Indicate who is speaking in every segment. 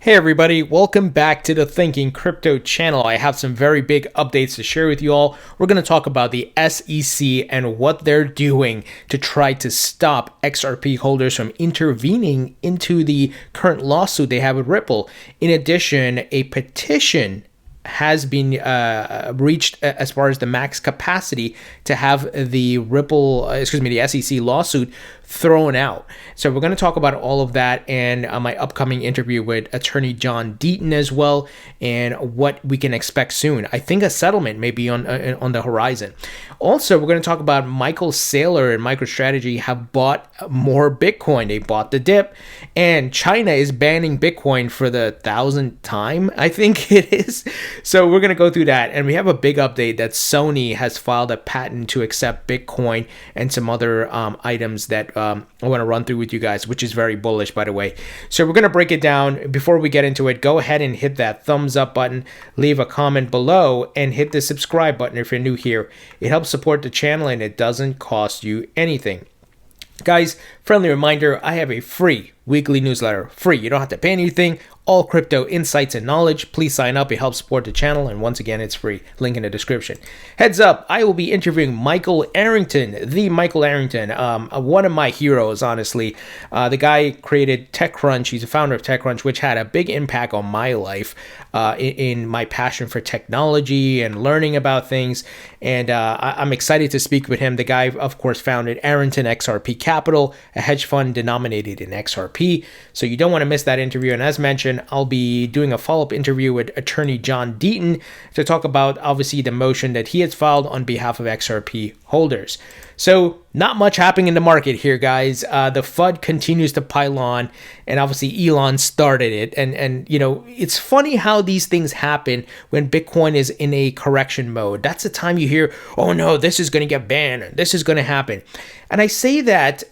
Speaker 1: Hey everybody, welcome back to the Thinking Crypto channel. I have some very big updates to share with you all. We're going to talk about the SEC and what they're doing to try to stop XRP holders from intervening into the current lawsuit they have with Ripple. In addition, a petition has been reached as far as the max capacity to have the the SEC lawsuit thrown out. So we're going to talk about all of that and my upcoming interview with attorney John Deaton as well, and what we can expect soon. I think a settlement may be on the horizon. Also, we're going to talk about Michael Saylor and MicroStrategy have bought more Bitcoin. They bought the dip, and China is banning Bitcoin for the 1,000th time, I think it is. So we're going to go through that, and we have a big update that Sony has filed a patent to accept Bitcoin and some other items that I want to run through with you guys, which is very bullish, by the way. So we're going to break it down. Before we get into it, go ahead and hit that thumbs up button, leave a comment below, and hit the subscribe button if you're new here. It helps support the channel and it doesn't cost you anything. Guys, friendly reminder, I have a free weekly newsletter. Free. You don't have to pay anything. All crypto insights and knowledge. Please sign up. It helps support the channel. And once again, it's free. Link in the description. Heads up, I will be interviewing Michael Arrington, the Michael Arrington, one of my heroes, honestly. The guy created TechCrunch. He's a founder of TechCrunch, which had a big impact on my life in my passion for technology and learning about things. And I'm excited to speak with him. The guy, of course, founded Arrington XRP Capital, a hedge fund denominated in XRP. So you don't want to miss that interview. And as mentioned, I'll be doing a follow-up interview with attorney John Deaton to talk about, obviously, the motion that he has filed on behalf of XRP holders. So not much happening in the market here, guys. The FUD continues to pile on, and obviously Elon started it. And you know, it's funny how these things happen when Bitcoin is in a correction mode. That's the time you hear, oh no, this is going to get banned, or this is going to happen. And I say that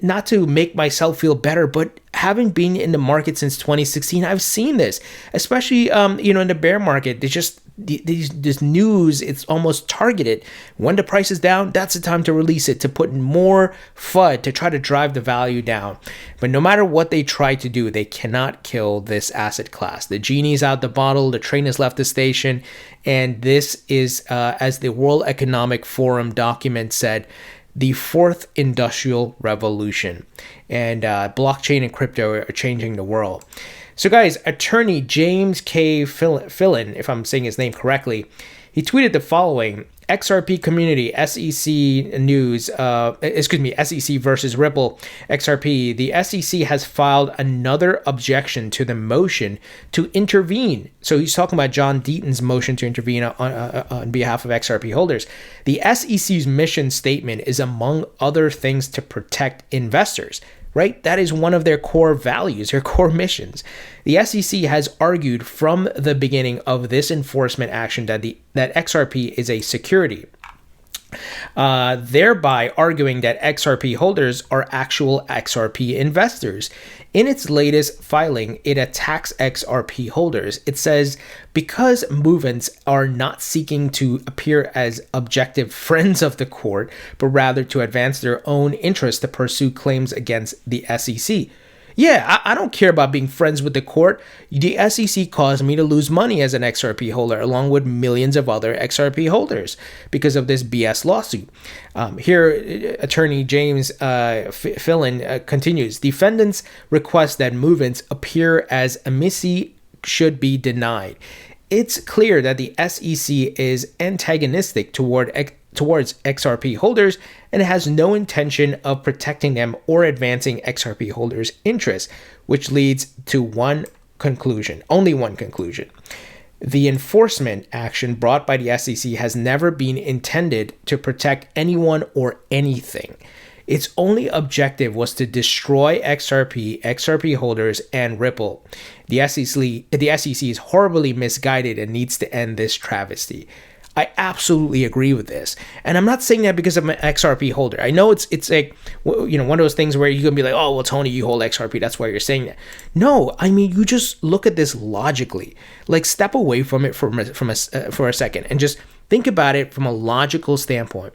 Speaker 1: not to make myself feel better, but having been in the market since 2016, I've seen this, especially in the bear market. There's just this news, it's almost targeted. When the price is down, that's the time to release it, to put in more FUD to try to drive the value down. But no matter what they try to do, they cannot kill this asset class. The genie's out the bottle, the train has left the station, and this is, as the World Economic Forum document said, the fourth industrial revolution. And blockchain and crypto are changing the world. So guys, attorney James K. Fillon, if I'm saying his name correctly, he tweeted the following: XRP community, SEC news, SEC versus Ripple, XRP. The SEC has filed another objection to the motion to intervene. So he's talking about John Deaton's motion to intervene on behalf of XRP holders. The SEC's mission statement is, among other things, to protect investors. Right? That is one of their core values, their core missions. The SEC has argued from the beginning of this enforcement action that XRP is a security, thereby arguing that XRP holders are actual XRP investors. In its latest filing, it attacks XRP holders. It says, because movements are not seeking to appear as objective friends of the court, but rather to advance their own interests to pursue claims against the SEC. Yeah, I don't care about being friends with the court. The SEC caused me to lose money as an XRP holder, along with millions of other XRP holders, because of this BS lawsuit. Here, attorney James Fillon continues. Defendants request that movements appear as amici should be denied. It's clear that the SEC is antagonistic towards XRP holders and has no intention of protecting them or advancing XRP holders' interests, which leads to only one conclusion. The enforcement action brought by the SEC has never been intended to protect anyone or anything. Its only objective was to destroy XRP holders, and Ripple. The SEC is horribly misguided and needs to end this travesty. I absolutely agree with this. And I'm not saying that because I'm an XRP holder. I know it's like, one of those things where you can be like, oh, well, Tony, you hold XRP. That's why you're saying that. No, I mean, you just look at this logically. Like, step away from it for a second and just think about it from a logical standpoint.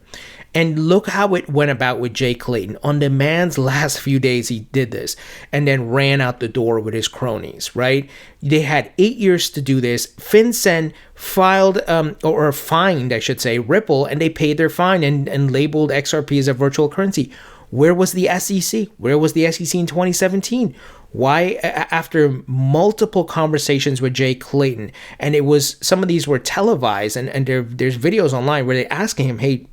Speaker 1: And look how it went about with Jay Clayton. On the man's last few days, he did this and then ran out the door with his cronies, right? They had 8 years to do this. FinCEN filed, or fined, I should say, Ripple, and they paid their fine and labeled XRP as a virtual currency. Where was the SEC? Where was the SEC in 2017? Why, after multiple conversations with Jay Clayton, and it was, some of these were televised, and there's videos online where they're asking him, hey,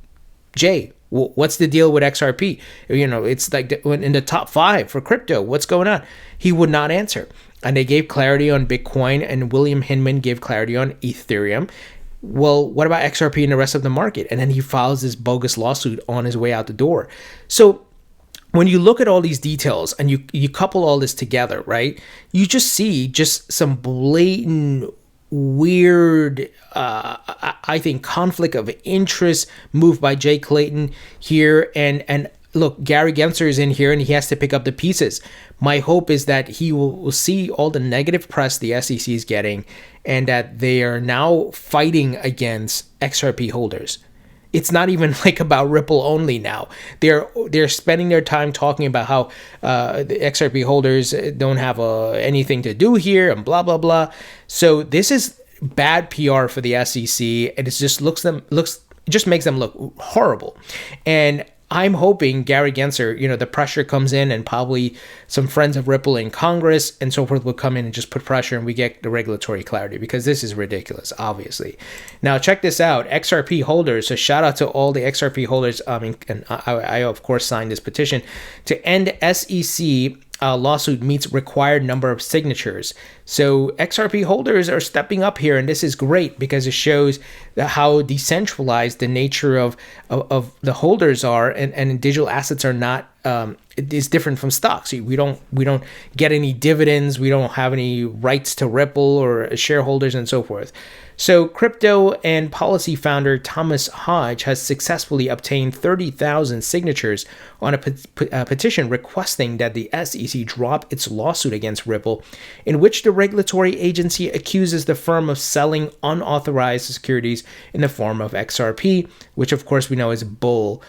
Speaker 1: Jay, what's the deal with XRP? You know, it's like in the top 5 for crypto. What's going on? He would not answer. And they gave clarity on Bitcoin, and William Hinman gave clarity on Ethereum. Well, what about XRP and the rest of the market? And then he files this bogus lawsuit on his way out the door. So when you look at all these details and you couple all this together, right, you just see just some blatant, weird, I think, conflict of interest move by Jay Clayton here. And look, Gary Gensler is in here and he has to pick up the pieces. My hope is that he will see all the negative press the SEC is getting and that they are now fighting against XRP holders. It's not even like about Ripple only now. They're spending their time talking about how the XRP holders don't have anything to do here and blah, blah, blah. So this is bad PR for the SEC, and it just makes them look horrible. And I'm hoping Gary Gensler, the pressure comes in and probably some friends of Ripple in Congress and so forth will come in and just put pressure and we get the regulatory clarity, because this is ridiculous, obviously. Now, check this out. XRP holders. So shout out to all the XRP holders. And I of course, signed this petition to end SEC lawsuit meets required number of signatures. So XRP holders are stepping up here, and this is great because it shows how decentralized the nature of the holders are, and digital assets are not. It is different from stocks. We don't get any dividends. We don't have any rights to Ripple or shareholders and so forth. So crypto and policy founder Thomas Hodge has successfully obtained 30,000 signatures on a petition requesting that the SEC drop its lawsuit against Ripple, in which the regulatory agency accuses the firm of selling unauthorized securities in the form of XRP, which of course we know is bull.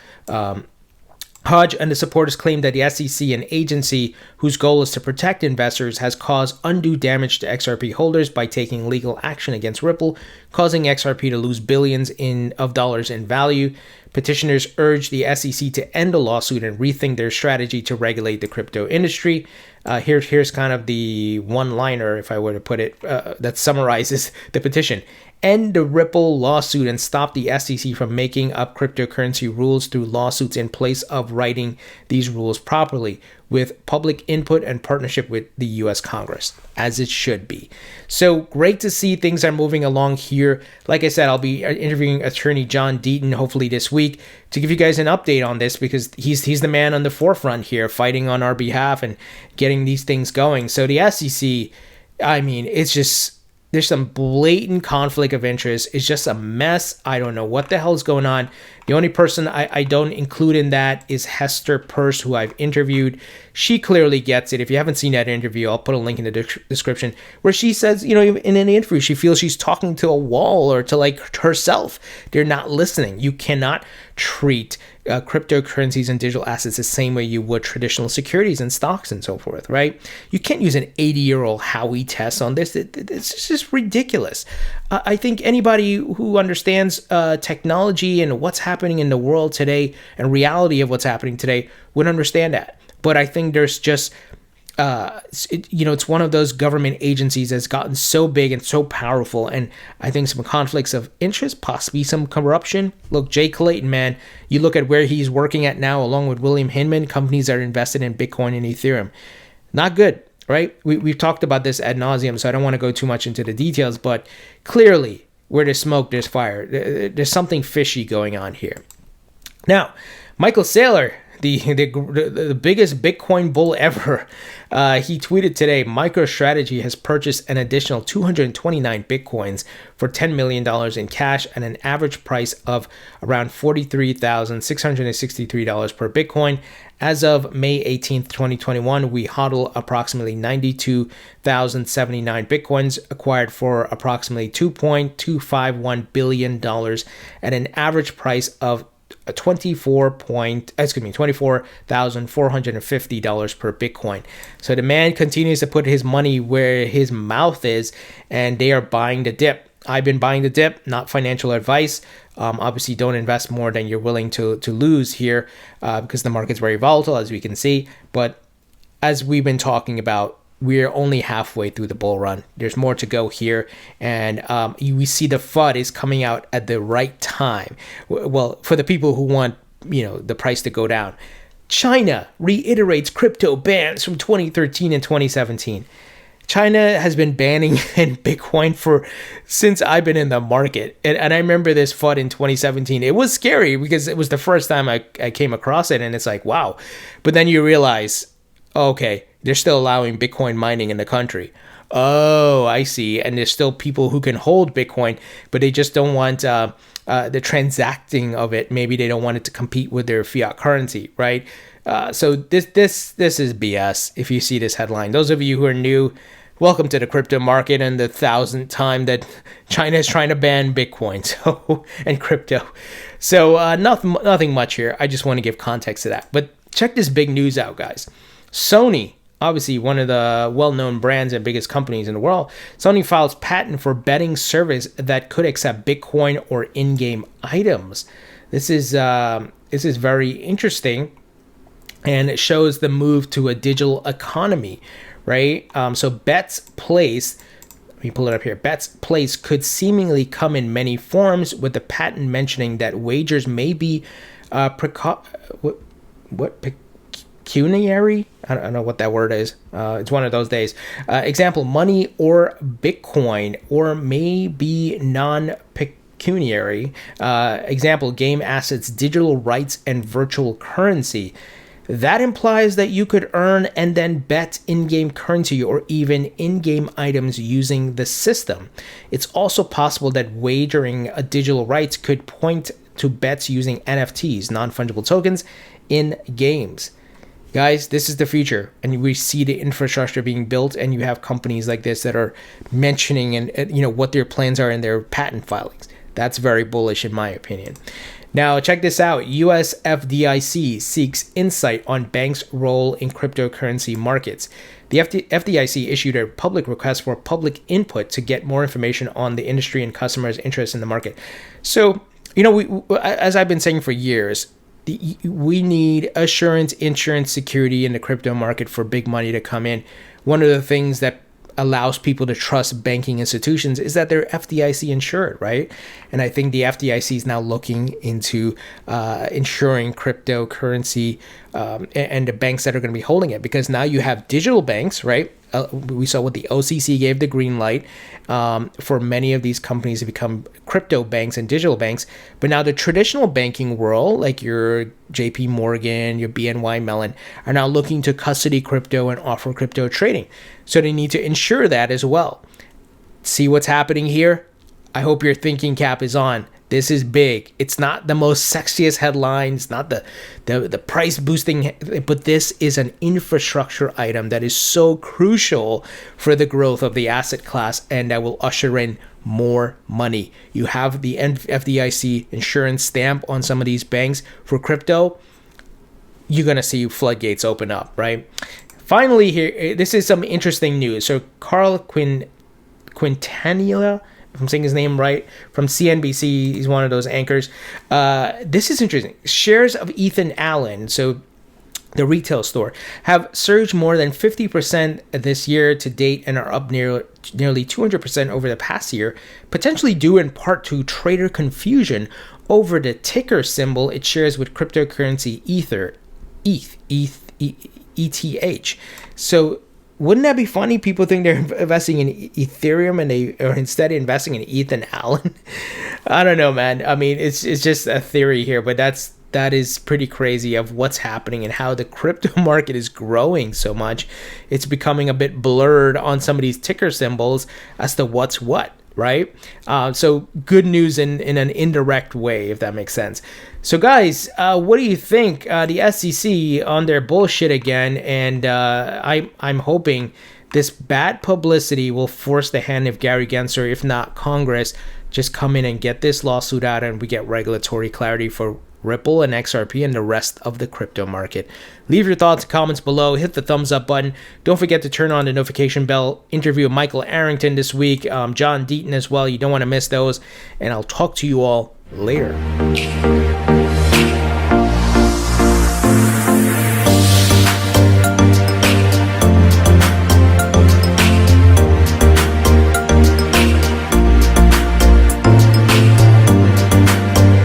Speaker 1: Hodge and the supporters claim that the SEC, an agency whose goal is to protect investors, has caused undue damage to XRP holders by taking legal action against Ripple, causing XRP to lose billions of dollars in value. Petitioners urge the SEC to end the lawsuit and rethink their strategy to regulate the crypto industry. Here's kind of the one-liner, if I were to put it, that summarizes the petition. End the Ripple lawsuit and stop the SEC from making up cryptocurrency rules through lawsuits in place of writing these rules properly, with public input and partnership with the U.S. Congress, as it should be. So great to see things are moving along here. Like I said, I'll be interviewing attorney John Deaton hopefully this week to give you guys an update on this, because he's the man on the forefront here fighting on our behalf and getting these things going. So the SEC, I mean, it's just... there's some blatant conflict of interest. It's just a mess. I don't know what the hell is going on. The only person I don't include in that is Hester Peirce, who I've interviewed. She clearly gets it. If you haven't seen that interview, I'll put a link in the description, where she says, in an interview, she feels she's talking to a wall or to like herself. They're not listening. You cannot treat cryptocurrencies and digital assets the same way you would traditional securities and stocks and so forth, right? You can't use an 80-year-old Howey test on this. It's just ridiculous. I think anybody who understands technology and what's happening in the world today and reality of what's happening today would understand that. But I think there's just, it's one of those government agencies that's gotten so big and so powerful. And I think some conflicts of interest, possibly some corruption. Look, Jay Clayton, man, you look at where he's working at now, along with William Hinman, companies that are invested in Bitcoin and Ethereum. Not good, right? We've talked about this ad nauseum, so I don't want to go too much into the details, but clearly where there's smoke, there's fire. There's something fishy going on here. Now, Michael Saylor, the biggest Bitcoin bull ever, he tweeted today, MicroStrategy has purchased an additional 229 Bitcoins for $10 million in cash at an average price of around $43,663 per Bitcoin. As of May 18th, 2021, we hodl approximately 92,079 Bitcoins, acquired for approximately $2.251 billion at an average price of $24,450 per Bitcoin. So the man continues to put his money where his mouth is, and they are buying the dip. I've been buying the dip, not financial advice. Obviously, don't invest more than you're willing to lose here because the market's very volatile, as we can see. But as we've been talking about, we're only halfway through the bull run. There's more to go here. And we see the FUD is coming out at the right time. Well, for the people who want, the price to go down. China reiterates crypto bans from 2013 and 2017. China has been banning Bitcoin since I've been in the market. And I remember this FUD in 2017. It was scary because it was the first time I came across it. And it's like, wow. But then you realize, okay, they're still allowing Bitcoin mining in the country. Oh, I see. And there's still people who can hold Bitcoin, but they just don't want the transacting of it. Maybe they don't want it to compete with their fiat currency, right? So this is BS if you see this headline. Those of you who are new, welcome to the crypto market and the 1,000th time that China is trying to ban Bitcoin and crypto. So nothing much here. I just want to give context to that. But check this big news out, guys. Sony, obviously one of the well-known brands and biggest companies in the world, Sony files patent for betting service that could accept Bitcoin or in-game items. This is very interesting, and it shows the move to a digital economy, right? So bets placed, let me pull it up here. Bets placed could seemingly come in many forms, with the patent mentioning that wagers may be pecuniary. I don't know what that word is. It's one of those days. Example, money or Bitcoin, or may be non-pecuniary. Example, game assets, digital rights, and virtual currency. That implies that you could earn and then bet in-game currency or even in-game items using the system. It's also possible that wagering digital rights could point to bets using NFTs, non-fungible tokens, in games. Guys, this is the future, and we see the infrastructure being built, and you have companies like this that are mentioning and what their plans are in their patent filings. That's very bullish in my opinion. Now, check this out. US FDIC seeks insight on banks' role in cryptocurrency markets. The FDIC issued a public request for public input to get more information on the industry and customers' interest in the market. So, as I've been saying for years, we need assurance, insurance, security in the crypto market for big money to come in. One of the things that allows people to trust banking institutions is that they're FDIC insured, right? And I think the FDIC is now looking into insuring cryptocurrency and the banks that are going to be holding it, because now you have digital banks, right? We saw what the OCC gave the green light for many of these companies to become crypto banks and digital banks. But now the traditional banking world, like your JP Morgan, your BNY Mellon, are now looking to custody crypto and offer crypto trading. So they need to insure that as well. See what's happening here? I hope your thinking cap is on. This is big. It's not the most sexiest headlines, not the price boosting, but this is an infrastructure item that is so crucial for the growth of the asset class, and that will usher in more money. You have the FDIC insurance stamp on some of these banks for crypto. You're going to see floodgates open up, right? Finally here, this is some interesting news. So Carl Quintanilla, if I'm saying his name right, from CNBC, he's one of those anchors. This is interesting. Shares of Ethan Allen, so the retail store, have surged more than 50% this year to date and are up nearly 200% over the past year, potentially due in part to trader confusion over the ticker symbol it shares with cryptocurrency ETH. So wouldn't that be funny? People think they're investing in Ethereum and they are instead investing in Ethan Allen. I don't know, man. I mean, it's just a theory here, but that is pretty crazy of what's happening and how the crypto market is growing so much. It's becoming a bit blurred on some of these ticker symbols as to what's what, right? So good news in an indirect way, if that makes sense. So guys, what do you think? The SEC on their bullshit again, and I'm hoping this bad publicity will force the hand of Gary Gensler, if not Congress, just come in and get this lawsuit out, and we get regulatory clarity for Ripple and XRP and the rest of the crypto market. Leave your thoughts and comments below. Hit the thumbs up button. Don't forget to turn on the notification bell. Interview with Michael Arrington this week. John Deaton as well. You don't want to miss those. And I'll talk to you all later.